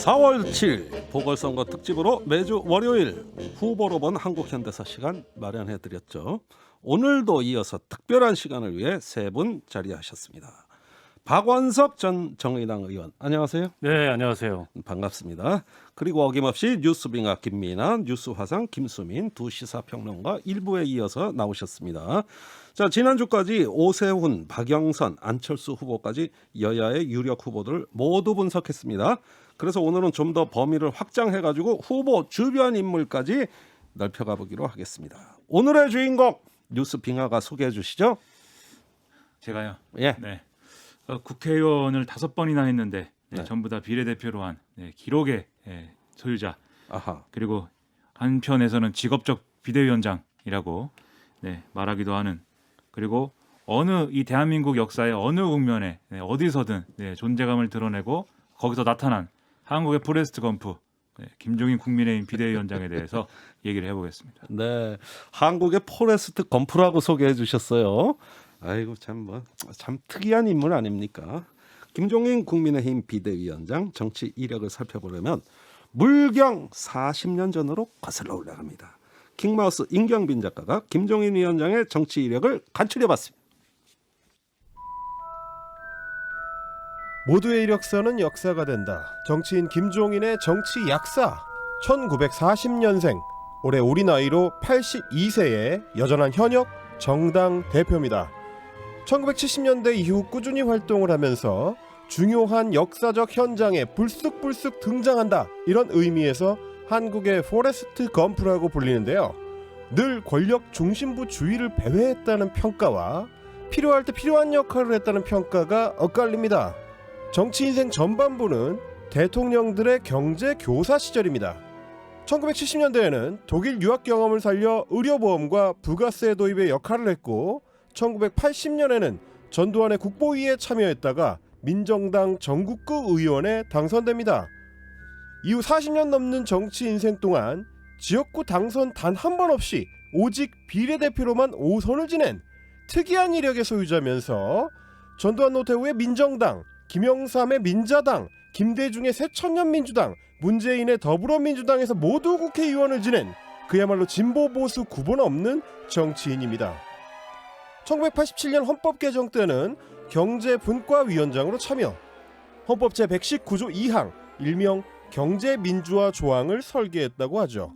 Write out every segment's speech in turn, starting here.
4월 7일 보궐선거 특집으로 매주 월요일 후보로 본 한국현대사 시간 마련해드렸죠. 오늘도 이어서 특별한 시간을 위해 세 분 자리하셨습니다. 박원석 전 정의당 의원, 안녕하세요. 네, 안녕하세요. 반갑습니다. 그리고 어김없이 뉴스빙하 김민아, 뉴스화상 김수민 두 시사평론가 일부에 이어서 나오셨습니다. 자, 지난주까지 오세훈, 박영선, 안철수 후보까지 여야의 유력 후보들을 모두 분석했습니다. 그래서 오늘은 좀 더 범위를 확장해가지고 후보 주변 인물까지 넓혀가 보기로 하겠습니다. 오늘의 주인공 뉴스빙하가 소개해 주시죠. 제가요. 예. 네. 국회의원을 5번이나 했는데 네. 전부 다 비례대표로 한 기록의 소유자. 아하. 그리고 한편에서는 직업적 비대위원장이라고 말하기도 하는. 그리고 이 대한민국 역사의 어느 국면에 어디서든 존재감을 드러내고 거기서 나타난 한국의 포레스트 검프 김종인 국민의힘 비대위원장에 대해서 얘기를 해보겠습니다. 네, 한국의 포레스트 검프라고 소개해 주셨어요. 아이고 참 특이한 인물 아닙니까? 김종인 국민의힘 비대위원장 정치 이력을 살펴보려면 물경 40년 전으로 거슬러 올라갑니다. 킹마우스 임경빈 작가가 김종인 위원장의 정치 이력을 간추려봤습니다. 모두의 이력서는 역사가 된다. 정치인 김종인의 정치 약사. 1940년생, 올해 우리 나이로 82세의 여전한 현역 정당 대표입니다. 1970년대 이후 꾸준히 활동을 하면서 중요한 역사적 현장에 불쑥불쑥 등장한다. 이런 의미에서 한국의 포레스트 검프라고 불리는데요. 늘 권력 중심부주의를 배회했다는 평가와 필요할 때 필요한 역할을 했다는 평가가 엇갈립니다. 정치 인생 전반부는 대통령들의 경제 교사 시절입니다. 1970년대에는 독일 유학 경험을 살려 의료보험과 부가세 도입의 역할을 했고 1980년에는 전두환의 국보위에 참여했다가 민정당 전국구 의원에 당선됩니다. 이후 40년 넘는 정치 인생 동안 지역구 당선 단 한 번 없이 오직 비례대표로만 5선을 지낸 특이한 이력의 소유자면서 전두환 노태우의 민정당, 김영삼의 민자당, 김대중의 새천년민주당, 문재인의 더불어민주당에서 모두 국회의원을 지낸 그야말로 진보보수 구분 없는 정치인입니다. 1987년 헌법 개정 때는 경제분과위원장으로 참여, 헌법 제119조 2항 일명 경제민주화 조항을 설계했다고 하죠.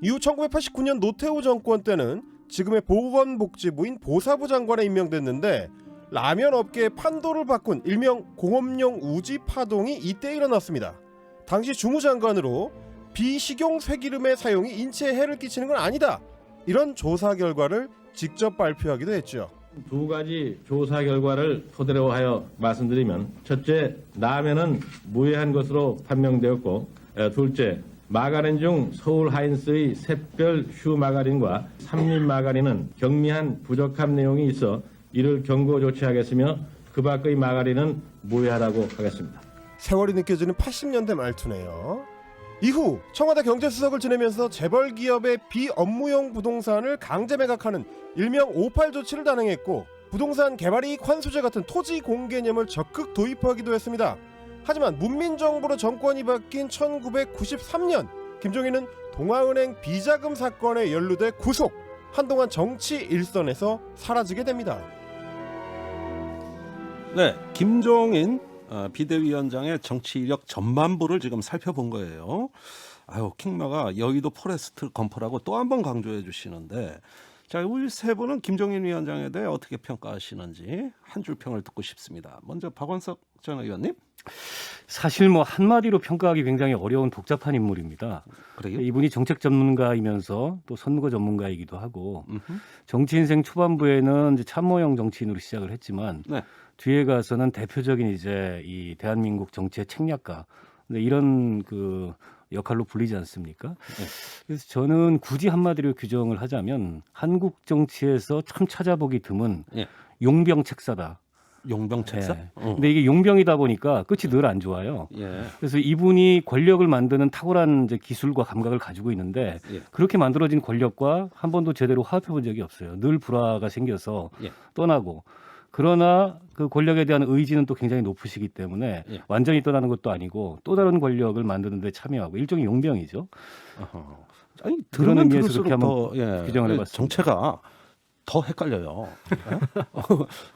이후 1989년 노태우 정권 때는 지금의 보건복지부인 보사부 장관에 임명됐는데 라면 업계의 판도를 바꾼 일명 공업용 우지 파동이 이때 일어났습니다. 당시 주무장관으로 비식용 쇠기름의 사용이 인체에 해를 끼치는 건 아니다. 이런 조사 결과를 직접 발표하기도 했죠. 두 가지 조사 결과를 토대로 하여 말씀드리면, 첫째, 라면은 무해한 것으로 판명되었고, 둘째, 마가린 중 서울 하인스의 샛별 휴 마가린과 삼립 마가린은 경미한 부적합 내용이 있어 이를 경고 조치하겠으며 그 밖의 마가린은 무효하라고 하겠습니다. 세월이 느껴지는 80년대 말투네요. 이후 청와대 경제수석을 지내면서 재벌 기업의 비업무용 부동산을 강제 매각하는 일명 58 조치를 단행했고 부동산 개발이익 환수제 같은 토지 공개념을 적극 도입하기도 했습니다. 하지만 문민정부로 정권이 바뀐 1993년 김종인은 동아은행 비자금 사건에 연루돼 구속, 한동안 정치 일선에서 사라지게 됩니다. 네, 김종인 비대위원장의 정치 이력 전반부를 지금 살펴본 거예요. 아유, 킹마가 여의도 포레스트 검프라고 또 한 번 강조해 주시는데, 자, 우리 세 분은 김종인 위원장에 대해 어떻게 평가하시는지 한 줄 평을 듣고 싶습니다. 먼저 박원석 전 의원님. 사실 한마디로 평가하기 굉장히 어려운 복잡한 인물입니다. 그래요? 이분이 정책 전문가이면서 또 선거 전문가이기도 하고 음흠. 정치 인생 초반부에는 이제 참모형 정치인으로 시작을 했지만 네. 뒤에 가서는 대표적인 이제 이 대한민국 정치의 책략가 이런 그 역할로 불리지 않습니까? 네. 그래서 저는 굳이 한마디로 규정을 하자면 한국 정치에서 참 찾아보기 드문 예. 용병 책사다. 용병 책사? 예. 근데 이게 용병이다 보니까 끝이 늘 안 좋아요. 예. 그래서 이분이 권력을 만드는 탁월한 이제 기술과 감각을 가지고 있는데 예. 그렇게 만들어진 권력과 한 번도 제대로 화합해 본 적이 없어요. 늘 불화가 생겨서 예. 떠나고 그러나 그 권력에 대한 의지는 또 굉장히 높으시기 때문에 예. 완전히 떠나는 것도 아니고 또 다른 권력을 만드는 데 참여하고 일종의 용병이죠. 어허. 아니 그런 들으면 의미에서 들을수록 그렇게 더 규정을 해봤습니다. 정체가 더 헷갈려요.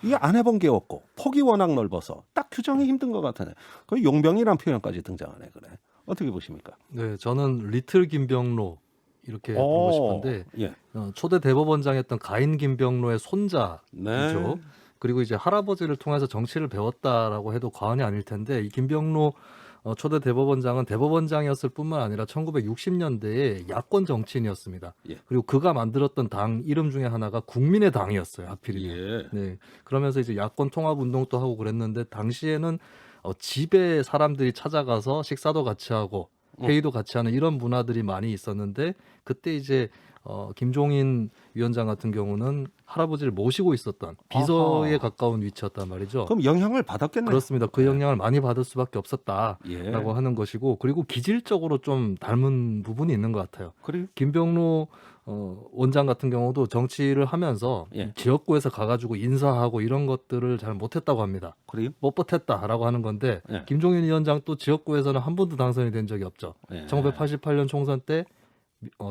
이게 안 해본 게 없고 폭이 워낙 넓어서 딱 규정이 힘든 것 같으네. 그 용병이란 표현까지 등장하네. 그래. 어떻게 보십니까? 네, 저는 리틀 김병로 이렇게 오, 부르고 싶은데 예. 초대 대법원장이었던 가인 김병로의 손자이죠. 네. 그리고 이제 할아버지를 통해서 정치를 배웠다라고 해도 과언이 아닐 텐데 이 김병로 초대 대법원장은 대법원장이었을 뿐만 아니라 1960년대에 야권 정치인이었습니다. 예. 그리고 그가 만들었던 당 이름 중에 하나가 국민의 당이었어요. 하필이면. 예. 네. 그러면서 이제 야권 통합 운동도 하고 그랬는데 당시에는 집에 사람들이 찾아가서 식사도 같이 하고 회의도 같이 하는 이런 문화들이 많이 있었는데 그때 이제 김종인 위원장 같은 경우는 할아버지를 모시고 있었던 비서에 아하. 가까운 위치였단 말이죠. 그럼 영향을 받았겠네요. 그렇습니다. 그 영향을 많이 받을 수밖에 없었다라고 예. 하는 것이고 그리고 기질적으로 좀 닮은 부분이 있는 것 같아요. 그래요? 김병로 원장 같은 경우도 정치를 하면서 예. 지역구에서 가가지고 인사하고 이런 것들을 잘 못했다고 합니다. 그래요? 뻣뻣했다라고 하는 건데 예. 김종인 위원장 또 지역구에서는 한 번도 당선이 된 적이 없죠. 예. 1988년 총선 때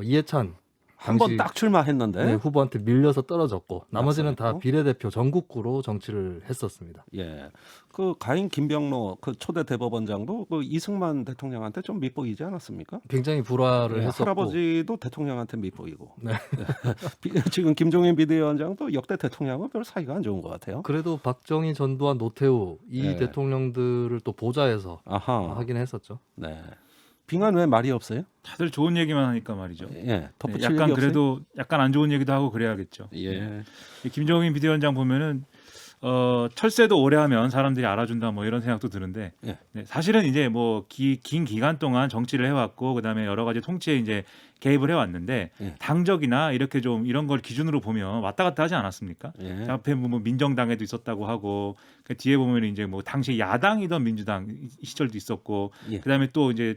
이해찬 한 번 당시 딱 출마했는데. 네, 후보한테 밀려서 떨어졌고 나머지는 다 낙선했고. 비례대표 전국구로 정치를 했었습니다. 예. 그 가인 김병로 그 초대 대법원장도 그 이승만 대통령한테 좀 밑보이지 않았습니까? 굉장히 불화를 예, 했었고 할아버지도 대통령한테 밑보이고. 네. 지금 김종인 비대위원장도 역대 대통령하고 별 사이가 안 좋은 것 같아요. 그래도 박정희, 전두환, 노태우 이 네. 대통령들을 또 보좌해서 아하. 하긴 했었죠. 네. 빙한 왜 말이 없어요? 다들 좋은 얘기만 하니까 말이죠. 예. 네, 덧붙일 약간 얘기 없어요? 그래도 약간 안 좋은 얘기도 하고 그래야겠죠. 예. 이 김종인 비대위원장 보면은 철새도 오래 하면 사람들이 알아준다 뭐 이런 생각도 드는데 예. 네, 사실은 이제 뭐 긴 기간 동안 정치를 해왔고 그다음에 여러 가지 통치에 이제 개입을 해왔는데 예. 당적이나 이렇게 좀 이런 걸 기준으로 보면 왔다 갔다 하지 않았습니까? 예. 자, 앞에 뭐 민정당에도 있었다고 하고 그 뒤에 보면 이제 뭐 당시 야당이던 민주당 시절도 있었고 예. 그다음에 또 이제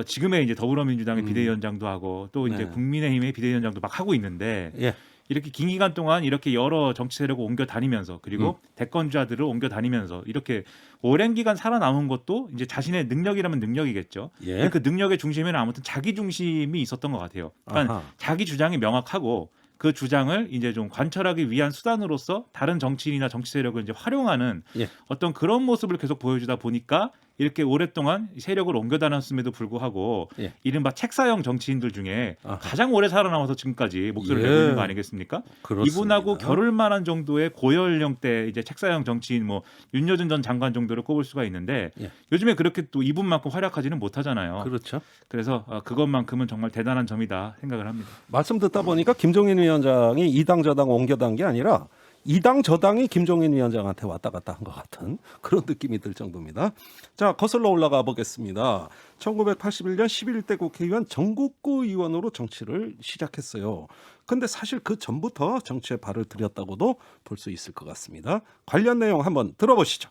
지금의 이제 더불어민주당의 비대위원장도 하고 또 이제 네. 국민의힘의 비대위원장도 막 하고 있는데 예. 이렇게 긴 기간 동안 이렇게 여러 정치 세력을 옮겨 다니면서 그리고 대권자들을 옮겨 다니면서 이렇게 오랜 기간 살아남은 것도 이제 자신의 능력이라면 능력이겠죠. 예. 그 능력의 중심에는 아무튼 자기 중심이 있었던 것 같아요. 그러니까 아하. 자기 주장이 명확하고 그 주장을 이제 좀 관철하기 위한 수단으로서 다른 정치인이나 정치 세력을 이제 활용하는 예. 어떤 그런 모습을 계속 보여주다 보니까 이렇게 오랫동안 세력을 옮겨 다녔음에도 불구하고 예. 이른바 책사형 정치인들 중에 아하. 가장 오래 살아남아서 지금까지 목소리를 예. 내고 있는 거 아니겠습니까? 그렇습니다. 이분하고 겨룰 만한 정도의 고연령대 이제 책사형 정치인 뭐 윤여준 전 장관 정도를 꼽을 수가 있는데 예. 요즘에 그렇게 또 이분만큼 활약하지는 못하잖아요. 그렇죠. 그래서 그것만큼은 정말 대단한 점이다 생각을 합니다. 말씀 듣다 보니까 김종인 위원장이 이당 저당 옮겨단 게 아니라 이당 저당이 김종인 위원장한테 왔다 갔다 한 것 같은 그런 느낌이 들 정도입니다. 자, 거슬러 올라가 보겠습니다. 1981년 11대 국회의원 전국구 의원으로 정치를 시작했어요. 근데 사실 그 전부터 정치에 발을 들였다고도 볼 수 있을 것 같습니다. 관련 내용 한번 들어보시죠.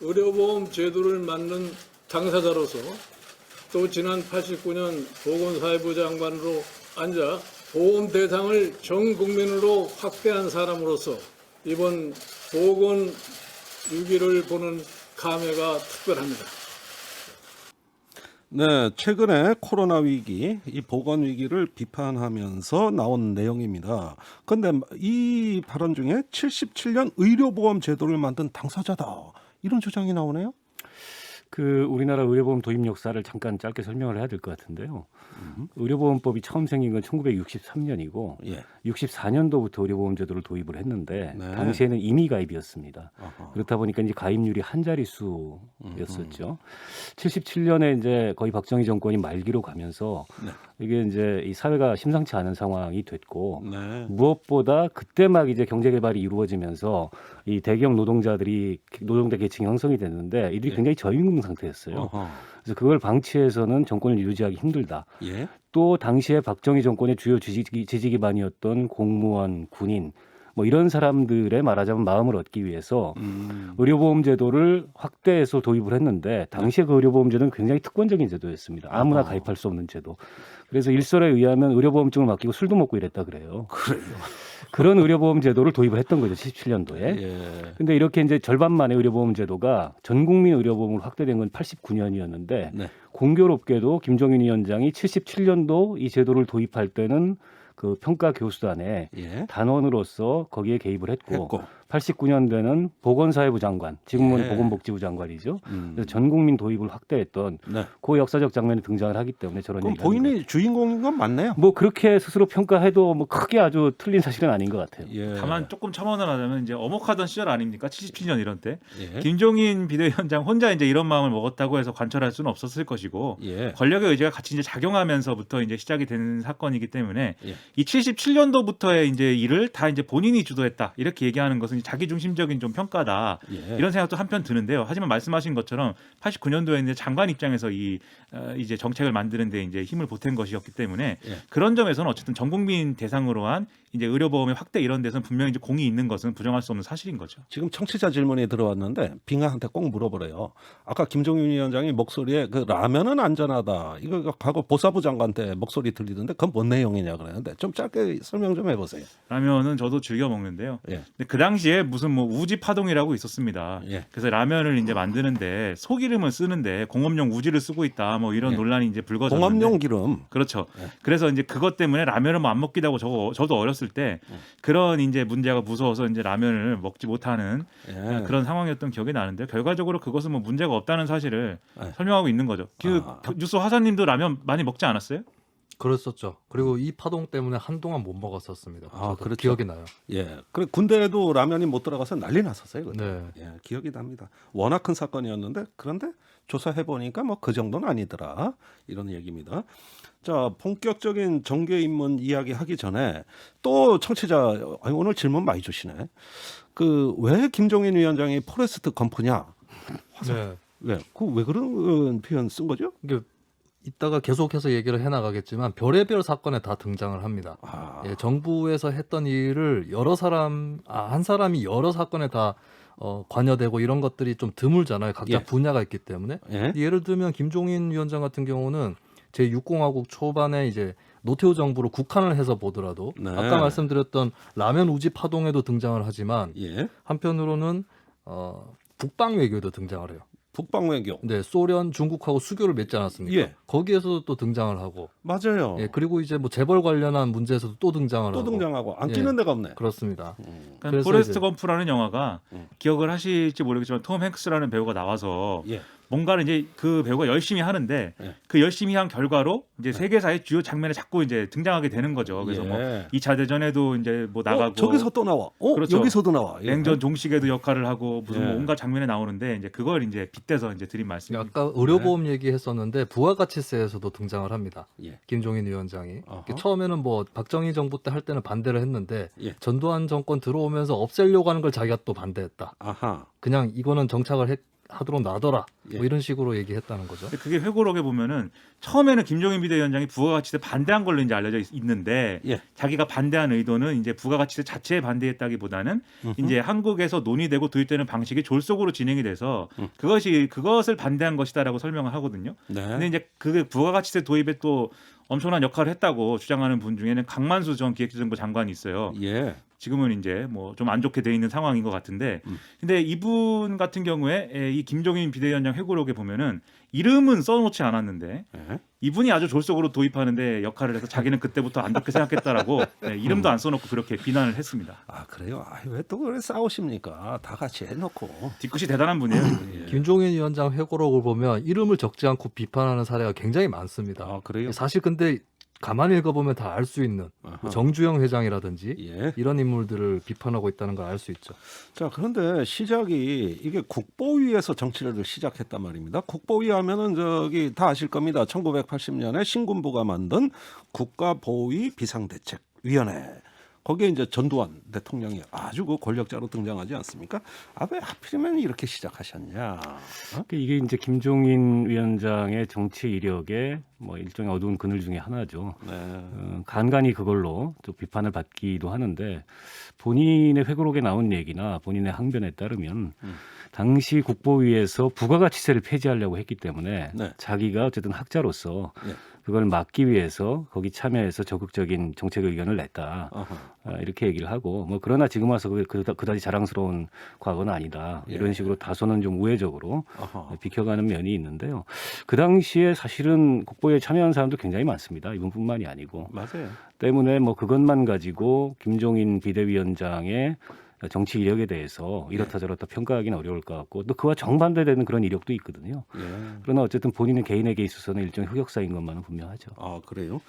의료보험 제도를 만든 당사자로서 또 지난 89년 보건사회부 장관으로 앉아 보험 대상을 전 국민으로 확대한 사람으로서 이번 보건 위기를 보는 감회가 특별합니다. 네, 최근에 코로나 위기, 이 보건 위기를 비판하면서 나온 내용입니다. 그런데 이 발언 중에 77년 의료보험 제도를 만든 당사자다 이런 주장이 나오네요. 그 우리나라 의료보험 도입 역사를 잠깐 짧게 설명을 해야 될 것 같은데요. 의료보험법이 처음 생긴 건 1963년이고 예. 64년도부터 의료보험 제도를 도입을 했는데 네. 당시에는 임의 가입이었습니다. 아하. 그렇다 보니까 이제 가입률이 한 자릿수였었죠. 77년에 이제 거의 박정희 정권이 말기로 가면서 네. 이게 이제 이 사회가 심상치 않은 상황이 됐고 네. 무엇보다 그때 막 이제 경제 개발이 이루어지면서 이 대기업 노동자들이 노동자 계층이 형성이 됐는데 이들이 예. 굉장히 저임금 상태였어요. 어허. 그래서 그걸 방치해서는 정권을 유지하기 힘들다. 예. 또 당시에 박정희 정권의 주요 지지 기반이었던 공무원, 군인 뭐 이런 사람들의 말하자면 마음을 얻기 위해서 의료보험 제도를 확대해서 도입을 했는데 당시에 그 의료보험 제도는 굉장히 특권적인 제도였습니다. 아무나 아하. 가입할 수 없는 제도. 그래서 일설에 의하면 의료보험증을 맡기고 술도 먹고 이랬다 그래요. 그래요. 그런 의료보험 제도를 도입을 했던 거죠. 77년도에. 예. 근데 이렇게 이제 절반 만에 의료보험 제도가 전 국민 의료보험으로 확대된 건 89년이었는데 네. 공교롭게도 김종인 위원장이 77년도 이 제도를 도입할 때는 그 평가 교수단에 예. 단원으로서 거기에 개입을 했고 했고. 89년도에는 보건사회부 장관, 지금은 예. 보건복지부 장관이죠. 음. 그래서 전 국민 도입을 확대했던 네. 그 역사적 장면이 등장을 하기 때문에 저런 그럼 얘기가 본인이 주인공인 건 맞네요. 뭐 그렇게 스스로 평가해도 뭐 크게 아주 틀린 사실은 아닌 것 같아요. 예. 다만 조금 첨언을 하자면 이제 어목하던 시절 아닙니까? 77년 이런 때 예. 김종인 비대위원장 혼자 이제 이런 마음을 먹었다고 해서 관철할 수는 없었을 것이고 예. 권력의 의지가 같이 이제 작용하면서부터 이제 시작이 되는 사건이기 때문에 예. 이 77년도부터의 이제 일을 다 이제 본인이 주도했다 이렇게 얘기하는 것은 자기 중심적인 좀 평가다 예. 이런 생각도 한편 드는데요. 하지만 말씀하신 것처럼 89년도에 이제 장관 입장에서 이 이제 정책을 만드는데 이제 힘을 보탠 것이었기 때문에 예. 그런 점에서는 어쨌든 전 국민 대상으로 한 이제 의료보험의 확대 이런 데서는 분명히 이제 공이 있는 것은 부정할 수 없는 사실인 거죠. 지금 청취자 질문이 들어왔는데 빙하한테 꼭 물어보래요. 아까 김종인 위원장이 목소리에 그 라면은 안전하다. 이거 과거 보사부 장관 때 목소리 들리던데 그건 뭔 내용이냐 그러는데 좀 짧게 설명 좀 해보세요. 라면은 저도 즐겨 먹는데요. 예. 근데 그 당시에 무슨 뭐 우지 파동이라고 있었습니다. 예. 그래서 라면을 이제 만드는데 소기름을 쓰는데 공업용 우지를 쓰고 있다. 뭐 이런 예. 논란이 이제 불거졌는데. 공업용 기름. 그렇죠. 예. 그래서 이제 그것 때문에 라면을 뭐 안 먹기도 하고 저도 어렸을 때 그런 이제 문제가 무서워서 이제 라면을 먹지 못하는 예. 그런 상황이었던 기억이 나는데 결과적으로 그것은 뭐 문제가 없다는 사실을 예. 설명하고 있는 거죠. 그 뉴스 화사님도 라면 많이 먹지 않았어요? 그랬었죠. 그리고 이 파동 때문에 한동안 못 먹었었습니다. 아, 저도 그렇죠. 기억이 나요. 예. 그래 군대에도 라면이 못 들어가서 난리 났었어요. 그때. 네. 예, 기억이 납니다. 워낙 큰 사건이었는데 그런데 조사해 보니까 뭐 그 정도는 아니더라. 이런 얘기입니다. 자, 본격적인 정계 입문 이야기 하기 전에 또 청취자 오늘 질문 많이 주시네. 그 왜 김종인 위원장이 포레스트 검프냐? 네. 왜? 그 왜 그런 표현 쓴 거죠? 이게 이따가 계속해서 얘기를 해나가겠지만 별의별 사건에 다 등장을 합니다. 아, 예, 정부에서 했던 일을 한 사람이 여러 사건에 다 관여되고 이런 것들이 좀 드물잖아요. 각자 예. 분야가 있기 때문에. 예. 예를 들면 김종인 위원장 같은 경우는 제6공화국 초반에 이제 노태우 정부로 국한을 해서 보더라도 네. 아까 말씀드렸던 라면 우지 파동에도 등장을 하지만 예. 한편으로는 북방 외교도 등장을 해요. 북방 외교. 네, 소련, 중국하고 수교를 맺지 않았습니까? 예. 거기에서도 또 등장을 하고, 맞아요. 예, 그리고 이제 뭐 재벌 관련한 문제에서도 또 등장을 또 하고, 등장하고 안 예. 끼는 데가 없네. 그렇습니다. 그러니까 그래서 포레스트 이제- 검프라는 영화가 기억을 하실지 모르겠지만 톰 행크스라는 배우가 나와서 예. 뭔가를 이제 그 배우가 열심히 하는데 예. 그 열심히 한 결과로 이제 세계사의 주요 장면에 자꾸 이제 등장하게 되는 거죠. 그래서 예. 뭐 2차 대전에도 이제 뭐 나가고 저기서 또 나와. 그렇죠. 여기서도 나와. 예. 냉전 종식에도 역할을 하고 무슨 예. 뭐 온갖 장면에 나오는데 이제 그걸 이제 빗대서 이제 드린 말씀입니다. 아까 의료보험 얘기했었는데 부가가치세에서도 등장을 합니다. 예. 김종인 위원장이 어허. 처음에는 뭐 박정희 정부 때 할 때는 반대를 했는데 예. 전두환 정권 들어오면서 없애려고 하는 걸 자기가 또 반대했다. 아하. 그냥 이거는 정착을 하도록 놔둬라. 예. 뭐 이런 식으로 얘기했다는 거죠. 근데 그게 회고록에 보면은 처음에는 김종인 비대위원장이 부가가치세 반대한 걸로 이제 알려져 있는데 예. 자기가 반대한 의도는 이제 부가가치세 자체에 반대했다기보다는 이제 한국에서 논의되고 도입되는 방식이 졸속으로 진행이 돼서 그것을 반대한 것이다라고 설명을 하거든요. 네. 근데 이제 그 부가가치세 도입에 또 엄청난 역할을 했다고 주장하는 분 중에는 강만수 전 기획재정부 장관이 있어요. 예. 지금은 이제 뭐 좀 안 좋게 돼 있는 상황인 것 같은데, 근데 이분 같은 경우에 이 김종인 비대위원장 회고록에 보면은 이름은 써놓지 않았는데 예. 이분이 아주 졸속으로 도입하는데 역할을 해서 자기는 그때부터 안 좋게 생각했다라고 이름도 안 써놓고 그렇게 비난을 했습니다. 아 그래요? 왜 또 그래 싸우십니까? 다 같이 해놓고. 뒤끝이 대단한 분이에요. 예. 김종인 위원장 회고록을 보면 이름을 적지 않고 비판하는 사례가 굉장히 많습니다. 아 그래요? 사실 근데 가만히 읽어보면 다 알 수 있는 아하. 정주영 회장이라든지 예. 이런 인물들을 비판하고 있다는 걸 알 수 있죠. 자 그런데 시작이 이게 국보위에서 정치를 시작했단 말입니다. 국보위 하면은 저기 다 아실 겁니다. 1980년에 신군부가 만든 국가보위 비상대책위원회. 거기에 이제 전두환 대통령이 아주 그 권력자로 등장하지 않습니까? 아 왜 하필이면 이렇게 시작하셨냐? 어? 이게 이제 김종인 위원장의 정치 이력의 뭐 일종의 어두운 그늘 중에 하나죠. 네. 간간히 그걸로 또 비판을 받기도 하는데 본인의 회고록에 나온 얘기나 본인의 항변에 따르면 당시 국보위에서 부가가치세를 폐지하려고 했기 때문에 네. 자기가 어쨌든 학자로서 네. 그걸 막기 위해서 거기 참여해서 적극적인 정책 의견을 냈다. 아하. 이렇게 얘기를 하고 뭐 그러나 지금 와서 그다지 자랑스러운 과거는 아니다. 이런 식으로 다소는 좀 우회적으로 아하. 비켜가는 면이 있는데요. 그 당시에 사실은 국보에 참여한 사람도 굉장히 많습니다. 이분뿐만이 아니고 맞아요. 때문에 뭐 그것만 가지고 김종인 비대위원장의 정치 이력에 대해서 이렇다 저렇다 평가하기는 어려울 것 같고 또 그와 정반대되는 그런 이력도 있거든요. 예. 그러나 어쨌든 본인은 개인에게 있어서는 일종의 흑역사인 것만은 분명하죠. 아, 그래요?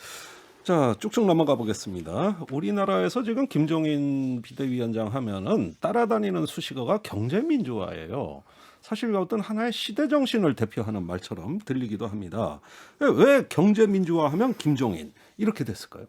자, 쭉쭉 넘어가 보겠습니다. 우리나라에서 지금 김종인 비대위원장 하면은 따라다니는 수식어가 경제민주화예요. 사실 어떤 하나의 시대 정신을 대표하는 말처럼 들리기도 합니다. 왜 경제민주화 하면 김종인 이렇게 됐을까요?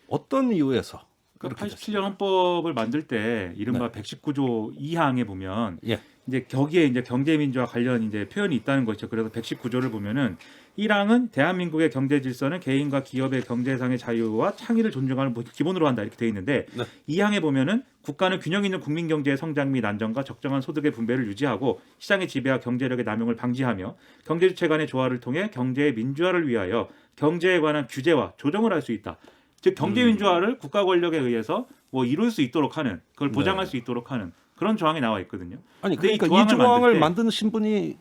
어떤 이유에서? 그렇게 87년 헌법을 만들 때 이른바 119조 2항에 보면 예. 이제 거기에 이제 경제민주화 관련 이제 표현이 있다는 것이죠. 그래서 119조를 보면은 1항은 대한민국의 경제 질서는 개인과 기업의 경제상의 자유와 창의를 존중하는 기본으로 한다 이렇게 돼 있는데 네. 2항에 보면은 국가는 균형 있는 국민 경제의 성장 및 안정과 적정한 소득의 분배를 유지하고 시장의 지배와 경제력의 남용을 방지하며 경제 주체 간의 조화를 통해 경제의 민주화를 위하여 경제에 관한 규제와 조정을 할 수 있다. 즉 경제 민주화를 국가 권력에 의해서 뭐 이룰 수 있도록 하는 그걸 보장할 네. 수 있도록 하는 그런 조항이 나와 있거든요. 아니 근데 그러니까 이 조항을 때 만드신 분이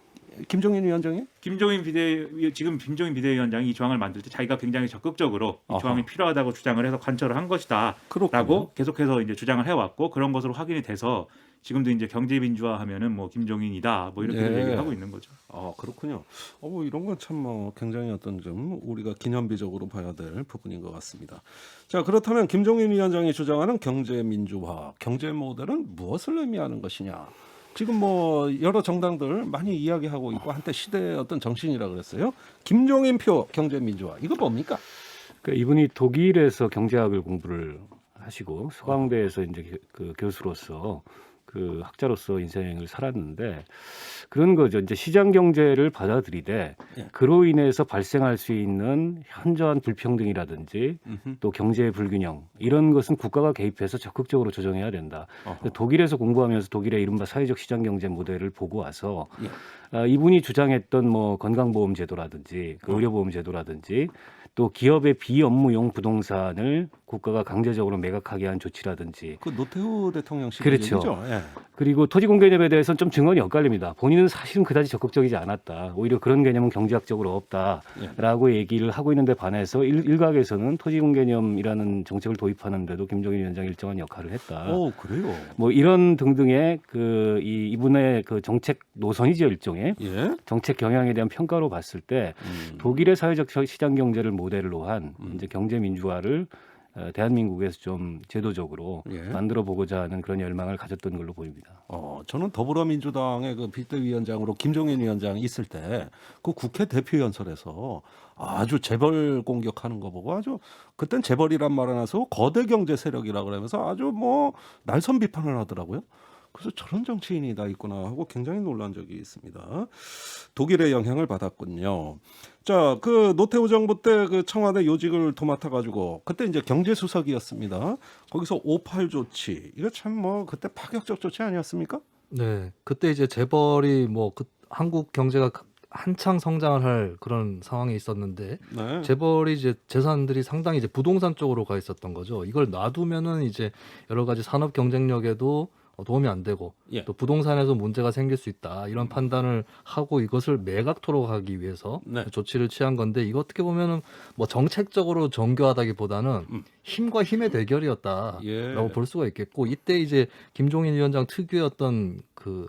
김종인 위원장이? 지금 김종인 비대위원장이 이 조항을 만들 때 자기가 굉장히 적극적으로 이 아하. 조항이 필요하다고 주장을 해서 관철을 한 것이다라고 그렇군요. 계속해서 이제 주장을 해왔고 그런 것으로 확인이 돼서 지금도 이제 경제 민주화 하면은 뭐 김종인이다 뭐 이렇게 예. 얘기를 하고 있는 거죠. 아, 그렇군요. 이런 건 참 굉장히 어떤 좀 우리가 기념비적으로 봐야 될 부분인 것 같습니다. 자, 그렇다면 김종인 위원장이 주장하는 경제 민주화, 경제 모델은 무엇을 의미하는 것이냐? 지금 뭐 여러 정당들 많이 이야기하고 있고 한때 시대의 어떤 정신이라 그랬어요. 김종인표 경제 민주화 이거 뭡니까? 그러니까 이분이 독일에서 경제학을 공부를 하시고 서강대에서 이제 그 교수로서 그 학자로서 인생을 살았는데 그런 거죠. 이제 시장 경제를 받아들이되 예. 그로 인해서 발생할 수 있는 현저한 불평등이라든지 음흠. 또 경제의 불균형 이런 것은 국가가 개입해서 적극적으로 조정해야 된다. 어허. 독일에서 공부하면서 독일의 이른바 사회적 시장 경제 모델을 보고 와서 예. 이분이 주장했던 뭐 건강보험 제도라든지 그 의료보험 제도라든지 또 기업의 비업무용 부동산을 국가가 강제적으로 매각하게 한 조치라든지 그 노태우 대통령 시대 그렇죠. 얘기죠. 예. 그리고 토지공 개념에 대해서는 좀 증언이 엇갈립니다. 본인은 사실은 그다지 적극적이지 않았다. 오히려 그런 개념은 경제학적으로 없다라고 얘기를 하고 있는데 반해서 일각에서는 토지공 개념이라는 정책을 도입하는데도 김종인 위원장이 일정한 역할을 했다. 그래요. 뭐 이런 등등의 이분의 그 정책 노선이죠 일종의 예. 정책 경향에 대한 평가로 봤을 때 독일의 사회적 시장 경제를 모델로 한 이제 경제 민주화를 대한민국에서 좀 제도적으로 예. 만들어 보고자 하는 그런 열망을 가졌던 걸로 보입니다. 저는 더불어민주당의 그 비대위원장으로 김종인 위원장이 있을 때 그 국회 대표 연설에서 아주 재벌 공격하는 거 보고 아주 그땐 재벌이란 말을 안 쓰고 거대 경제 세력이라 그러면서 아주 뭐 날선 비판을 하더라고요. 그래서 저런 정치인이 다 있구나 하고 굉장히 놀란 적이 있습니다. 독일의 영향을 받았군요. 자, 그 노태우 정부 때 그 청와대 요직을 도맡아 가지고 그때 이제 경제수석이었습니다. 거기서 58 조치 이거 참 뭐 그때 파격적 조치 아니었습니까? 네, 그때 이제 재벌이 한국 경제가 한창 성장을 할 그런 상황에 있었는데 네. 재벌이 이제 재산들이 상당히 이제 부동산 쪽으로 가 있었던 거죠. 이걸 놔두면은 이제 여러 가지 산업 경쟁력에도 도움이 안 되고 예. 또 부동산에서 문제가 생길 수 있다 이런 판단을 하고 이것을 매각토록 하기 위해서 네. 조치를 취한 건데 이거 어떻게 보면은 뭐 정책적으로 정교하다기보다는 힘과 힘의 대결이었다라고 예. 볼 수가 있겠고 이때 이제 김종인 위원장 특유의 어떤 그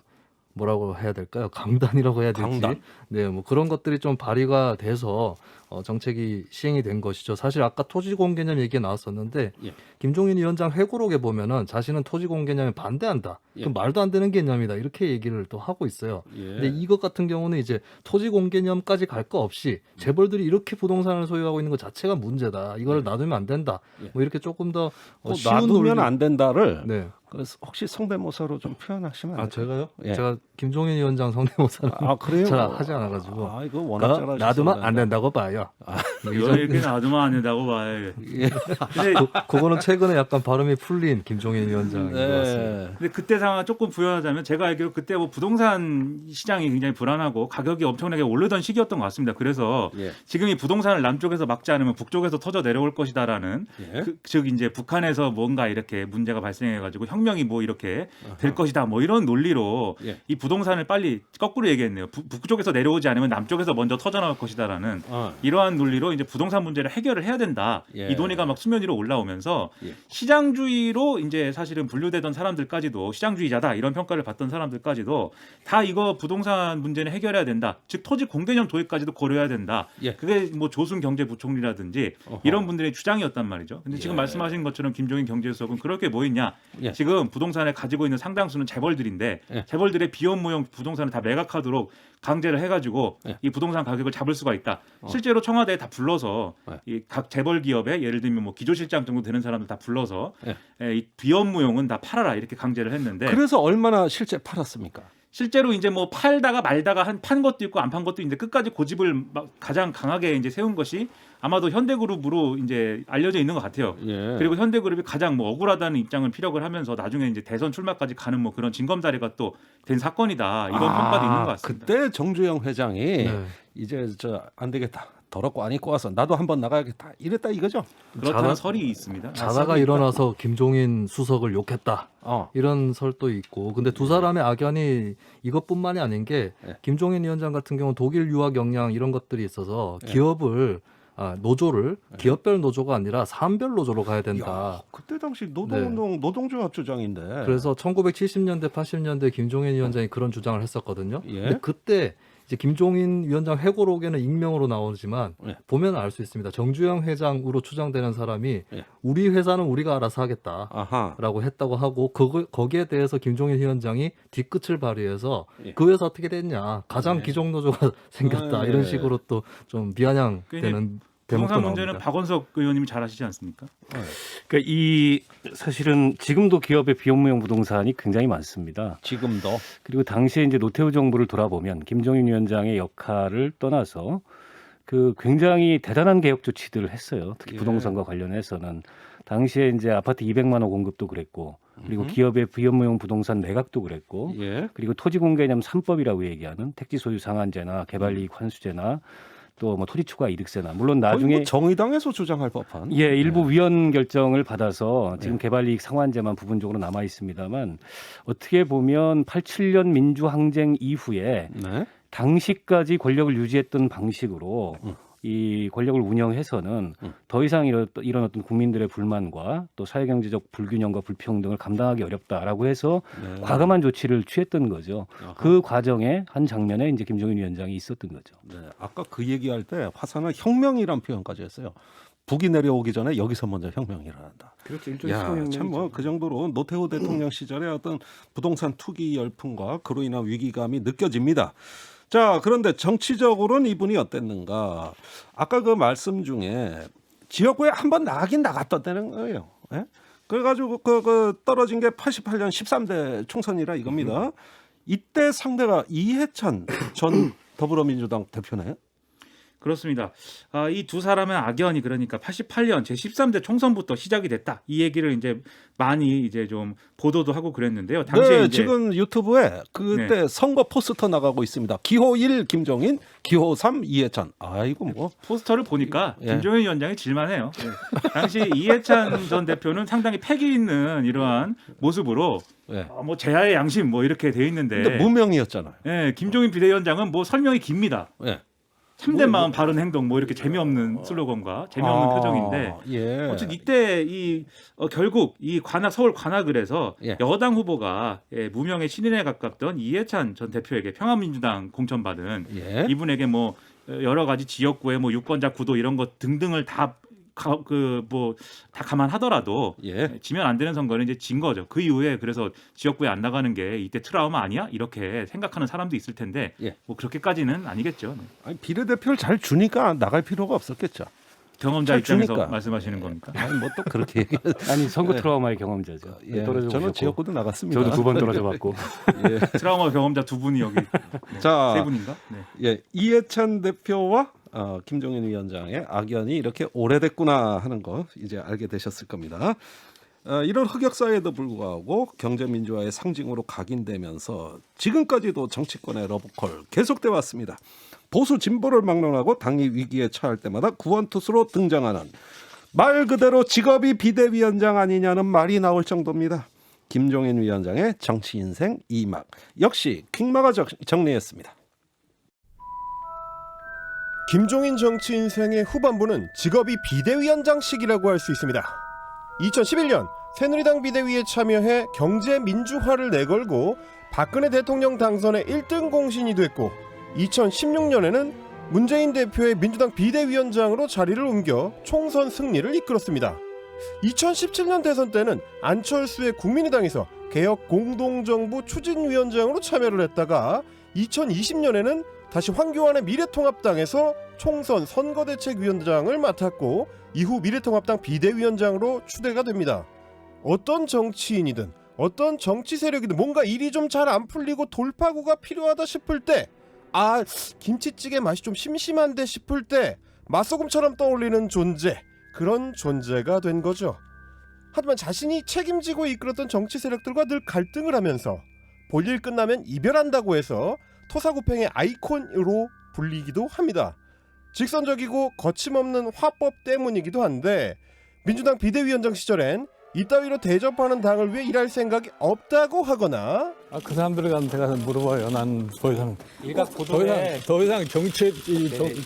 뭐라고 해야 될까요? 강단이라고 해야 될지. 강단? 네, 뭐 그런 것들이 좀 발휘가 돼서 정책이 시행이 된 것이죠. 사실 아까 토지공 개념 얘기가 나왔었는데 예. 김종인 위원장 회고록에 보면은 자신은 토지공 개념에 반대한다. 예. 그럼 말도 안 되는 개념이다. 이렇게 얘기를 또 하고 있어요. 예. 근데 이것 같은 경우는 이제 토지공 개념까지 갈 거 없이 재벌들이 이렇게 부동산을 소유하고 있는 것 자체가 문제다. 이걸 놔두면 안 된다. 예. 뭐 이렇게 조금 더 쉬운 놔두면 논리- 안 된다를 네. 그래서 혹시 성대모사로 좀 표현하시면 안 될까요? 제가요? 예. 제가 김종인 위원장 성대모사는 그래요? 잘 하지 않아가지고 이거 워낙 잘하셔서 놔두면 안 그런데. 된다고 봐요. 된다. 이거 이렇게 놔두면 안 된다고 봐요. 근데 그거는 최근에 약간 발음이 풀린 김종인 위원장인 것 같습니다. 근데 그때 상황 조금 부연하자면 제가 알기로 그때 뭐 부동산 시장이 굉장히 불안하고 가격이 엄청나게 오르던 시기였던 것 같습니다. 그래서 예. 지금 이 부동산을 남쪽에서 막지 않으면 북쪽에서 터져 내려올 것이다라는 예. 즉 이제 북한에서 뭔가 이렇게 문제가 발생해가지고 혁명이 뭐 이렇게 될 것이다 뭐 이런 논리로 예. 이 부동산을 빨리 거꾸로 얘기했네요. 북쪽에서 내려오지 않으면 남쪽에서 먼저 터져 나올 것이다라는 이러한 논리로 이제 부동산 문제를 해결을 해야 된다. 예. 이 논의가 막 수면 위로 올라오면서 예. 시장주의로 이제 사실은 분류되던 사람들까지도 시장주의자다 이런 평가를 받던 사람들까지도 다 이거 부동산 문제는 해결해야 된다. 즉 토지 공개념 도입까지도 고려해야 된다. 예. 그게 뭐 조순 경제부총리라든지 어허. 이런 분들의 주장이었단 말이죠. 근데 지금 예. 말씀하신 것처럼 김종인 경제수석은 그럴 게 뭐 있냐? 예. 지금 부동산에 가지고 있는 상당수는 재벌들인데 예. 재벌들의 비업무용 부동산을 다 매각하도록 강제를 해가지고 예. 이 부동산 가격을 잡을 수가 있다. 실제로 청와대에 다 불러서 예. 이 각 재벌 기업에 예를 들면 뭐 기조실장 정도 되는 사람들 다 불러서 예. 이 비업무용은 다 팔아라 이렇게 강제를 했는데 그래서 얼마나 실제 팔았습니까? 실제로 이제 뭐 팔다가 말다가 한 판 것도 있고 안 판 것도 있는데 끝까지 고집을 막 가장 강하게 이제 세운 것이 아마도 현대그룹으로 이제 알려져 있는 것 같아요. 예. 그리고 현대그룹이 가장 뭐 억울하다는 입장을 피력을 하면서 나중에 이제 대선 출마까지 가는 뭐 그런 징검다리가 또 된 사건이다 이런 평가도 있는 것 같습니다. 그때 정주영 회장이 네. 이제 저 안 되겠다. 더럽고 안 입고 와서 나도 한번 나가야겠다. 이랬다 이거죠. 그렇다는 자다- 설이 있습니다. 자다가 일어나서 김종인 수석을 욕했다. 이런 설도 있고. 근데 두 사람의 악연이 이것뿐만이 아닌 게 예. 김종인 위원장 같은 경우는 독일 유학 역량 이런 것들이 있어서 예. 기업을 노조를 기업별 노조가 아니라 사람별 노조로 가야 된다. 야, 그때 당시 노동운동 노동조합 주장인데. 그래서 1970년대 80년대 김종인 위원장이 그런 주장을 했었거든요. 예. 근데 그때 이제 김종인 위원장 회고록에는 익명으로 나오지만 예. 보면 알 수 있습니다. 정주영 회장으로 추정되는 사람이 예. 우리 회사는 우리가 알아서 하겠다. 아하. 라고 했다고 하고 거기에 대해서 김종인 위원장이 뒤끝을 발휘해서 예. 그 회사 어떻게 됐냐 가장 예. 기종노조가 생겼다 예. 이런 식으로 또 좀 비아냥되는 대목도 부동산 문제는 나옵니다. 박원석 의원님이 잘 아시지 않습니까? 그러니까 이 사실은 지금도 기업의 비업무용 부동산이 굉장히 많습니다. 지금도. 그리고 당시에 이제 노태우 정부를 돌아보면 김종인 위원장의 역할을 떠나서 그 굉장히 대단한 개혁 조치들을 했어요. 특히 예. 부동산과 관련해서는 당시에 이제 아파트 200만 호 공급도 그랬고, 그리고 기업의 비업무용 부동산 매각도 그랬고, 예. 그리고 토지공개념 3법이라고 얘기하는 택지 소유 상한제나 개발이익 환수제나 또 뭐 토지 추가 이득세나 물론 거의 나중에 뭐 정의당에서 주장할 법한. 예, 일부 위원 결정을 받아서 지금 예. 개발이익 상환제만 부분적으로 남아 있습니다만 어떻게 보면 87년 민주항쟁 이후에 네. 당시까지 권력을 유지했던 방식으로 이 권력을 운영해서는 더 이상 이런 어떤 국민들의 불만과 또 사회경제적 불균형과 불평등을 감당하기 어렵다라고 해서 네. 과감한 조치를 취했던 거죠. 아하. 그 과정에 한 장면에 이제 김종인 위원장이 있었던 거죠. 네. 아까 그 얘기할 때 화산은 혁명이란 표현까지 했어요. 북이 내려오기 전에 여기서 먼저 혁명이 일어난다. 그렇죠. 야, 참 뭐 그 정도로 노태우 대통령 시절의 어떤 부동산 투기 열풍과 그로 인한 위기감이 느껴집니다. 자, 그런데 정치적으로는 이분이 어땠는가? 아까 그 말씀 중에 지역구에 한번 나가긴 나갔다는 거예요. 예? 그래가지고 그 떨어진 게 88년 13대 총선이라 이겁니다. 이때 상대가 이해찬 전 더불어민주당 대표네. 그렇습니다. 이 두 사람의 악연이 그러니까 88년 제13대 총선부터 시작이 됐다. 이 얘기를 이제 많이 이제 좀 보도도 하고 그랬는데요. 당시에 네, 이제 지금 유튜브에 그때 선거 포스터 나가고 있습니다. 기호 1 김종인, 기호 3 이해찬. 아이고 뭐. 포스터를 보니까 예. 김종인 위원장이 질만해요. 당시 이해찬 전 대표는 상당히 패기 있는 이러한 모습으로 예. 뭐 제야의 양심 뭐 이렇게 돼 있는데 근데 무명이었잖아요. 예, 김종인 비대위원장은 뭐 설명이 깁니다. 예. 참된 마음 바른 행동 뭐 이렇게 재미없는 슬로건과 재미없는 표정인데 예. 어쨌든 이때 결국 이 서울 관악을에서 예. 여당 후보가 무명의 신인에 가깝던 이해찬 전 대표에게 평화민주당 공천받은 예. 이분에게 뭐 여러 가지 지역구의 뭐 유권자 구도 이런 것 등등을 다 감안하더라도 예. 지면 안 되는 선거는 이제 진 거죠. 그 이후에 그래서 지역구에 안 나가는 게 이때 트라우마 아니야? 이렇게 생각하는 사람도 있을 텐데 예. 뭐 그렇게까지는 아니겠죠. 네. 아니, 비례대표를 잘 주니까 나갈 필요가 없었겠죠. 경험자 잘 입장에서 주니까. 말씀하시는 겁니까? 아니 뭐 또 그렇게 얘기. 아니 선거 트라우마의 경험자죠. 예. 떨어져 저는 보셨고. 지역구도 나갔습니다. 저도 2번 떨어져 봤고. 트라우마 경험자 두 분이 여기 자, 세 분인가? 네. 예. 이해찬 대표와 김종인 위원장의 악연이 이렇게 오래됐구나 하는 거 이제 알게 되셨을 겁니다. 이런 흑역사에도 불구하고 경제민주화의 상징으로 각인되면서 지금까지도 정치권의 러브콜 계속돼 왔습니다. 보수 진보를 막론하고 당이 위기에 처할 때마다 구원투수로 등장하는 말 그대로 직업이 비대위원장 아니냐는 말이 나올 정도입니다. 김종인 위원장의 정치 인생 2막 역시 퀵마가 정리했습니다. 김종인 정치 인생의 후반부는 직업이 비대위원장식이라고 할 수 있습니다. 2011년 새누리당 비대위에 참여해 경제 민주화를 내걸고 박근혜 대통령 당선의 1등 공신이 됐고 2016년에는 문재인 대표의 민주당 비대위원장으로 자리를 옮겨 총선 승리를 이끌었습니다. 2017년 대선 때는 안철수의 국민의당에서 개혁 공동정부 추진위원장으로 참여를 했다가 2020년에는 다시 황교안의 미래통합당에서 총선 선거대책위원장을 맡았고 이후 미래통합당 비대위원장으로 추대가 됩니다. 어떤 정치인이든 어떤 정치 세력이든 뭔가 일이 좀 잘 안 풀리고 돌파구가 필요하다 싶을 때 김치찌개 맛이 좀 심심한데 싶을 때 맛소금처럼 떠올리는 존재, 그런 존재가 된 거죠. 하지만 자신이 책임지고 이끌었던 정치 세력들과 늘 갈등을 하면서 볼일 끝나면 이별한다고 해서 토사구팽의 아이콘으로 불리기도 합니다. 직선적이고 거침없는 화법 때문이기도 한데 민주당 비대위원장 시절엔 이따위로 대접하는 당을 위해 일할 생각이 없다고 하거나 그 사람들한테 가서 물어봐요. 난 더 이상 더 이상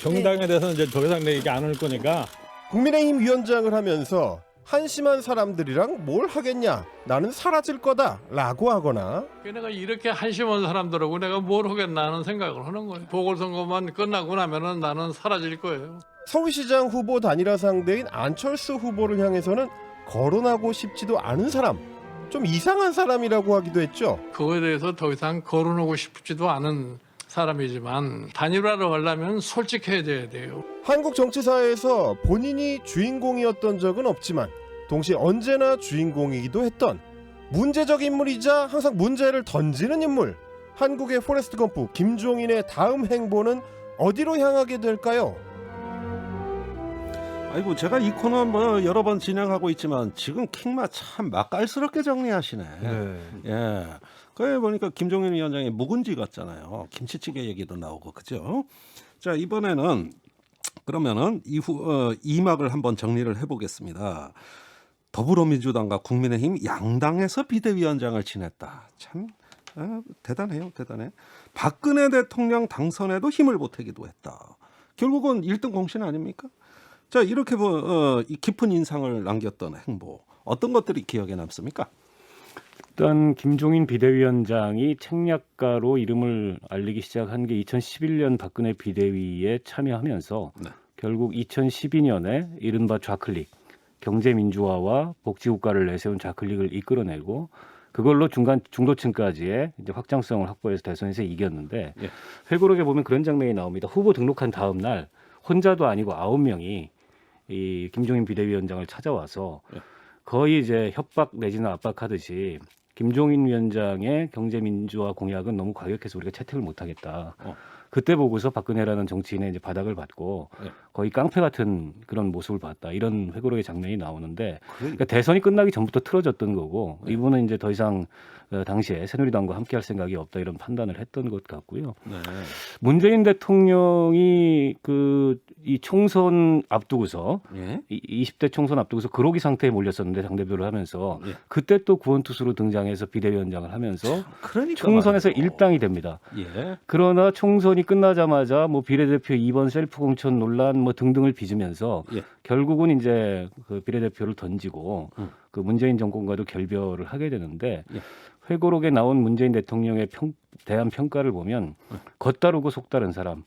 정당에 대해서는 이제 더 이상 내 얘기 안 할 거니까. 국민의힘 위원장을 하면서 한심한 사람들이랑 뭘 하겠냐, 나는 사라질 거다 라고 하거나 내가 이렇게 한심한 사람들하고 내가 뭘 하겠나 하는 생각을 하는 거예요. 보궐선거만 끝나고 나면은 나는 사라질 거예요. 서울시장 후보 단일화 상대인 안철수 후보를 향해서는 거론하고 싶지도 않은 사람, 좀 이상한 사람이라고 하기도 했죠. 그거에 대해서 더 이상 거론하고 싶지도 않은 사람이지만 단일화를 하려면 솔직해져야 돼요. 한국 정치사에서 본인이 주인공이었던 적은 없지만 동시에 언제나 주인공이기도 했던 문제적 인물이자 항상 문제를 던지는 인물, 한국의 포레스트 검프 김종인의 다음 행보는 어디로 향하게 될까요? 아이고 제가 이 코너 뭐 여러 번 진행하고 있지만 지금 킹마 참 맛깔스럽게 정리하시네. 예. 그래 보니까 김종인 위원장이 묵은지 같잖아요. 김치찌개 얘기도 나오고 그죠? 자 이번에는 그러면은 이후 2막을 한번 정리를 해보겠습니다. 더불어민주당과 국민의힘 양당에서 비대위원장을 지냈다. 참 대단해요, 대단해. 박근혜 대통령 당선에도 힘을 보태기도 했다. 결국은 1등 공신 아닙니까? 자 이렇게 이 깊은 인상을 남겼던 행보 어떤 것들이 기억에 남습니까? 일단 김종인 비대위원장이 책략가로 이름을 알리기 시작한 게 2011년 박근혜 비대위에 참여하면서 네. 결국 2012년에 이른바 좌클릭, 경제민주화와 복지국가를 내세운 좌클릭을 이끌어내고 그걸로 중도층까지의 이제 확장성을 확보해서 대선에서 이겼는데 예. 회고록에 보면 그런 장면이 나옵니다. 후보 등록한 다음 날 혼자도 아니고 9명이 이 김종인 비대위원장을 찾아와서 예. 거의 이제 협박 내지는 압박하듯이 김종인 위원장의 경제민주화 공약은 너무 과격해서 우리가 채택을 못하겠다. 그때 보고서 박근혜라는 정치인의 이제 바닥을 받고 예. 거의 깡패 같은 그런 모습을 봤다. 이런 회고록의 장면이 나오는데 그러니까 대선이 끝나기 전부터 틀어졌던 거고 이분은 이제 더 이상 당시에 새누리당과 함께할 생각이 없다 이런 판단을 했던 것 같고요. 네. 문재인 대통령이 이 총선 앞두고서 예. 20대 총선 앞두고서 그로기 상태에 몰렸었는데 당대표를 하면서 예. 그때 또 구원투수로 등장해서 비대위원장을 하면서 그러니까 총선에서 말이에요. 일당이 됩니다. 예. 그러나 총선이 끝나자마자 뭐 비례대표 2번 셀프 공천 논란 뭐 등등을 빚으면서 예. 결국은 이제 그 비례대표를 던지고 그 문재인 정권과도 결별을 하게 되는데 예. 회고록에 나온 문재인 대통령의 대한 평가를 보면 겉다르고 속다른 사람,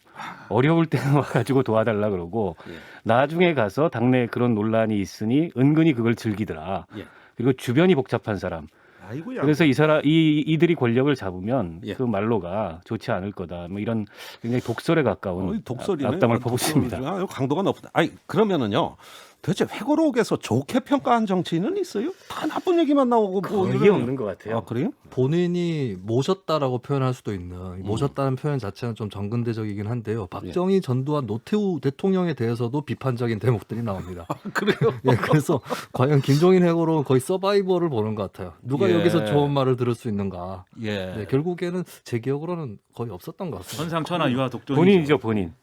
어려울 때는 와가지고 도와달라 그러고 예. 나중에 가서 당내에 그런 논란이 있으니 은근히 그걸 즐기더라. 예. 그리고 주변이 복잡한 사람. 아이고야. 그래서 이들이 권력을 잡으면 예. 그 말로가 좋지 않을 거다. 뭐 이런 굉장히 독설에 가까운 독설이네. 악담을 퍼붓습니다. 강도가 높다. 아니 그러면은요. 도대체 회고록에서 좋게 평가한 정치인은 있어요? 다 나쁜 얘기만 나오고 뭐 거의 이러면- 없는 것 같아요. 아 그래요? 본인이 모셨다라고 표현할 수도 있는 모셨다는 표현 자체는 좀 정근대적이긴 한데요. 박정희, 전두환, 노태우 대통령에 대해서도 비판적인 대목들이 나옵니다. 그래요? 예, 그래서 과연 김종인 회고록은 거의 서바이벌을 보는 것 같아요. 누가 예. 여기서 좋은 말을 들을 수 있는가? 예. 네, 결국에는 제 기억으로는 거의 없었던 것 같습니다. 선상천하 유아 독존. 본인이죠, 본인.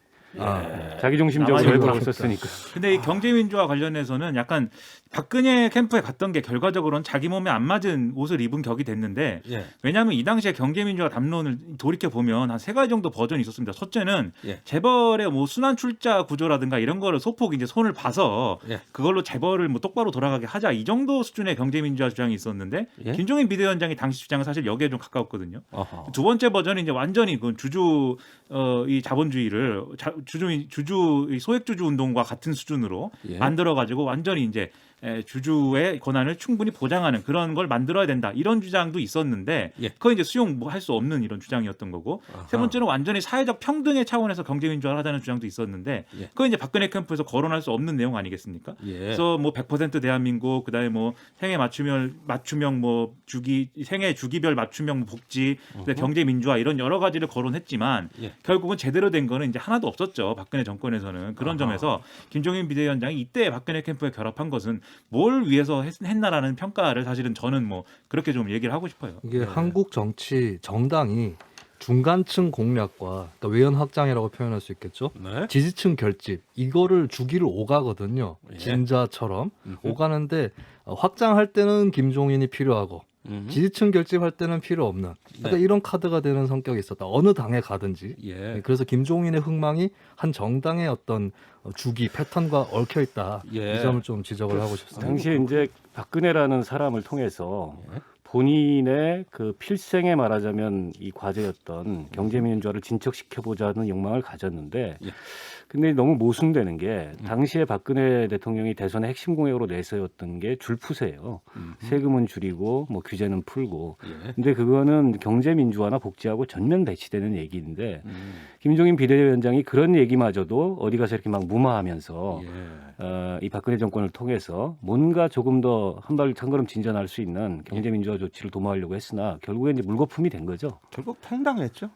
자기 중심적으로 나만의 회고록을 의도가 썼으니까. 근데 이 경제민주화 관련해서는 약간 박근혜 캠프에 갔던 게 결과적으로는 자기 몸에 안 맞은 옷을 입은 격이 됐는데 예. 왜냐하면 이 당시에 경제민주화 담론을 돌이켜 보면 한 3가지 정도 버전이 있었습니다. 첫째는 예. 재벌의 뭐 순환 출자 구조라든가 이런 거를 소폭 이제 손을 봐서 예. 그걸로 재벌을 뭐 똑바로 돌아가게 하자 이 정도 수준의 경제민주화 주장이 있었는데 예. 김종인 비대위원장이 당시 주장은 사실 여기에 좀 가까웠거든요. 어허. 두 번째 버전이 이제 완전히 그 주주 이 자본주의를 주주 이 소액주주 운동과 같은 수준으로 예. 만들어 가지고 완전히 이제 주주의 권한을 충분히 보장하는 그런 걸 만들어야 된다 이런 주장도 있었는데 예. 그거 이제 수용할 수 없는 이런 주장이었던 거고 아하. 세 번째는 완전히 사회적 평등의 차원에서 경제민주화를 하자는 주장도 있었는데 예. 그거 이제 박근혜 캠프에서 거론할 수 없는 내용 아니겠습니까? 예. 그래서 뭐 100% 대한민국 그다음에 뭐 생애 맞춤형 뭐 생애 주기별 맞춤형 복지 그다음에 경제 민주화 이런 여러 가지를 거론했지만 예. 결국은 제대로 된 거는 이제 하나도 없었죠. 박근혜 정권에서는 그런 아하. 점에서 김종인 비대위원장이 이때 박근혜 캠프에 결합한 것은 뭘 위해서 했나라는 평가를 사실은 저는 뭐 그렇게 좀 얘기를 하고 싶어요. 이게 한국 정치 정당이 중간층 공략과 그러니까 외연 확장이라고 표현할 수 있겠죠. 네. 지지층 결집 이거를 주기를 오가거든요. 예. 진자처럼 오가는데 확장할 때는 김종인이 필요하고 지지층 결집할 때는 필요 없는 약간 네. 이런 카드가 되는 성격이 있었다. 어느 당에 가든지. 예. 네, 그래서 김종인의 흥망이 한 정당의 어떤 주기 패턴과 얽혀 있다. 예. 이 점을 좀 지적을 하고 싶습니다. 당시에 이제 박근혜라는 사람을 통해서 예. 본인의 그 필생에 말하자면 이 과제였던 경제민주화를 진척시켜보자는 욕망을 가졌는데 예. 근데 너무 모순되는 게 당시에 박근혜 대통령이 대선의 핵심 공약으로 내세웠던 게 줄푸세예요. 세금은 줄이고 뭐 규제는 풀고. 예. 근데 그거는 경제민주화나 복지하고 전면 배치되는 얘기인데 김종인 비대위원장이 그런 얘기마저도 어디 가서 이렇게 막 무마하면서 예. 이 박근혜 정권을 통해서 뭔가 조금 더 한 걸음 진전할 수 있는 경제민주화 조치를 도모하려고 했으나 결국에 이제 물거품이 된 거죠. 결국 팽당했죠.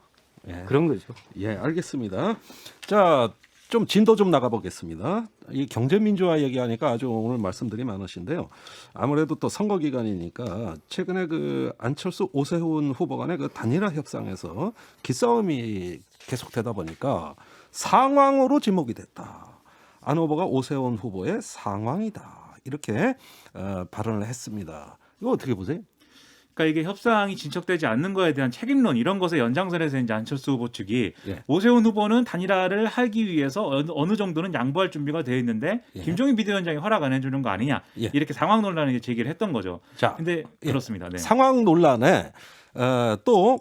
예. 그런 거죠. 예, 알겠습니다. 자, 좀 진도 좀 나가보겠습니다. 이 경제민주화 얘기하니까 아주 오늘 말씀들이 많으신데요. 아무래도 또 선거 기간이니까 최근에 그 안철수 오세훈 후보 간의 그 단일화 협상에서 기싸움이 계속되다 보니까 상황으로 지목이 됐다. 안 후보가 오세훈 후보의 상황이다. 이렇게 발언을 했습니다. 이거 어떻게 보세요? 그러니까 이게 협상이 진척되지 않는 거에 대한 책임론 이런 것의 연장선에서 이제 안철수 후보 측이 예. 오세훈 후보는 단일화를 하기 위해서 어느 정도는 양보할 준비가 되어 있는데 예. 김종인 비대위원장이 허락 안 해주는 거 아니냐 예. 이렇게 상황 논란을 제기를 했던 거죠. 자, 근데 예. 그렇습니다. 네. 상황 논란에 또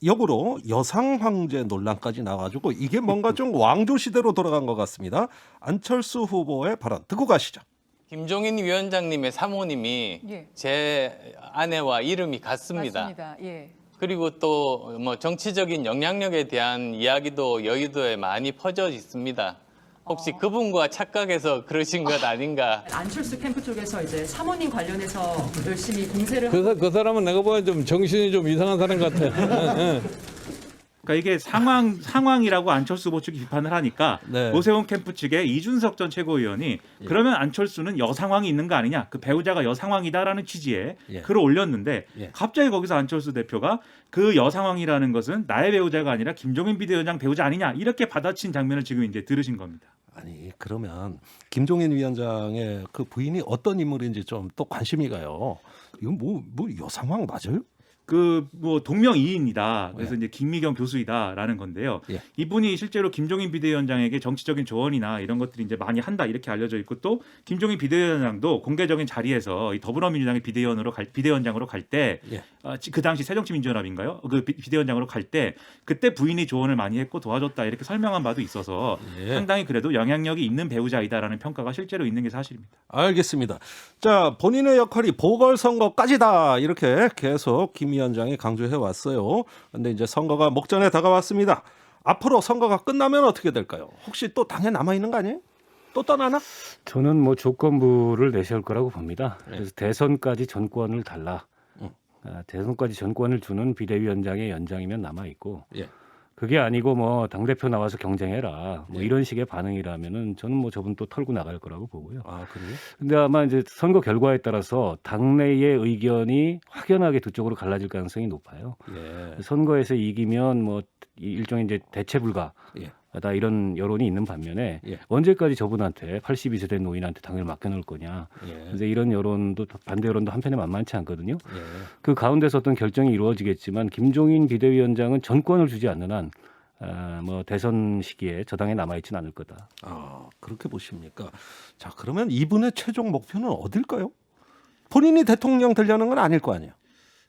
역으로 여상 황제 논란까지 나와가지고 이게 뭔가 좀 왕조 시대로 돌아간 것 같습니다. 안철수 후보의 발언 듣고 가시죠. 김종인 위원장님의 사모님이 예. 제 아내와 이름이 같습니다. 맞습니다. 예. 그리고 또 뭐 정치적인 영향력에 대한 이야기도 여의도에 많이 퍼져 있습니다. 혹시 그분과 착각해서 그러신 것 아닌가? 안철수 캠프 쪽에서 이제 사모님 관련해서 열심히 공세를 그 사람은 내가 보기엔 좀 정신이 좀 이상한 사람 같아. 그러니까 이게 상황이라고 안철수 후보 측이 비판을 하니까 네. 오세훈 캠프 측의 이준석 전 최고위원이 그러면 안철수는 여상황이 있는 거 아니냐, 그 배우자가 여상황이다라는 취지의 예. 글을 올렸는데 예. 갑자기 거기서 안철수 대표가 그 여상황이라는 것은 나의 배우자가 아니라 김종인 비대위원장 배우자 아니냐 이렇게 받아친 장면을 지금 이제 들으신 겁니다. 아니 그러면 김종인 위원장의 그 부인이 어떤 인물인지 좀 또 관심이 가요. 이건 뭐 여상황 맞아요? 그 뭐 동명이인이다. 그래서 이제 김미경 교수이다라는 건데요. 예. 이분이 실제로 김종인 비대위원장에게 정치적인 조언이나 이런 것들이 이제 많이 한다 이렇게 알려져 있고 또 김종인 비대위원장도 공개적인 자리에서 이 더불어민주당의 비대위원장으로 갈 때 예. 그 당시 새정치민주연합인가요? 그 비대위원장으로 갈 때 그때 부인이 조언을 많이 했고 도와줬다 이렇게 설명한 바도 있어서 예. 상당히 그래도 영향력이 있는 배우자이다라는 평가가 실제로 있는 게 사실입니다. 알겠습니다. 자, 본인의 역할이 보궐선거까지다 이렇게 계속 김 위원장이 강조해 왔어요. 그런데 이제 선거가 목전에 다가왔습니다. 앞으로 선거가 끝나면 어떻게 될까요? 혹시 또 당에 남아 있는 거 아니에요? 또 떠나나? 저는 뭐 조건부를 내세울 거라고 봅니다. 그래서 대선까지 전권을 달라. 대선까지 전권을 주는 비대위원장의 연장이면 남아 있고 예. 그게 아니고 뭐 당대표 나와서 경쟁해라 뭐 이런 식의 반응이라면은 저는 뭐 저분 또 털고 나갈 거라고 보고요. 아 그래요? 근데 아마 이제 선거 결과에 따라서 당내의 의견이 확연하게 두 쪽으로 갈라질 가능성이 높아요. 예. 선거에서 이기면 뭐 일종의 이제 대체 불가 예. 다 이런 여론이 있는 반면에 예. 언제까지 저분한테 82세 된 노인한테 당을 맡겨놓을 거냐. 예. 이제 이런 여론도 반대 여론도 한편에 만만치 않거든요. 예. 그 가운데서 어떤 결정이 이루어지겠지만 김종인 비대위원장은 전권을 주지 않는 한 뭐 대선 시기에 저당에 남아있지는 않을 거다. 아 그렇게 보십니까? 자 그러면 이분의 최종 목표는 어딜까요? 본인이 대통령 되려는 건 아닐 거 아니에요.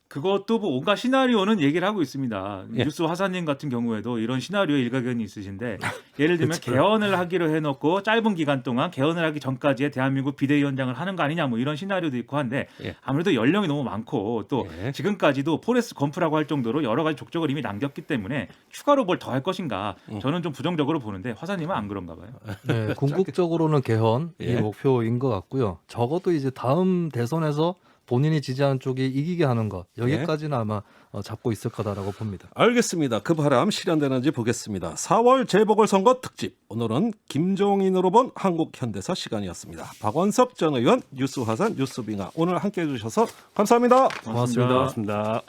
그것도 뭐 온갖 시나리오는 얘기를 하고 있습니다. 예. 뉴스 화사님 같은 경우에도 이런 시나리오에 일가견이 있으신데 예를 들면 개헌을 하기로 해놓고 짧은 기간 동안 개헌을 하기 전까지의 대한민국 비대위원장을 하는 거 아니냐 뭐 이런 시나리오도 있고 한데 예. 아무래도 연령이 너무 많고 또 예. 지금까지도 포레스트 검프라고 할 정도로 여러 가지 족적을 이미 남겼기 때문에 추가로 뭘 더 할 것인가 저는 좀 부정적으로 보는데 화사님은 안 그런가 봐요. 네, 궁극적으로는 개헌이 예. 목표인 것 같고요. 적어도 이제 다음 대선에서 본인이 지지하는 쪽이 이기게 하는 것 여기까지는 아마 잡고 있을 거다라고 봅니다. 알겠습니다. 그 바람 실현되는지 보겠습니다. 4월 재보궐선거 특집. 오늘은 김종인으로 본 한국 현대사 시간이었습니다. 박원석 전 의원, 뉴스 화산, 뉴스빙하 오늘 함께해 주셔서 감사합니다. 고맙습니다. 고맙습니다.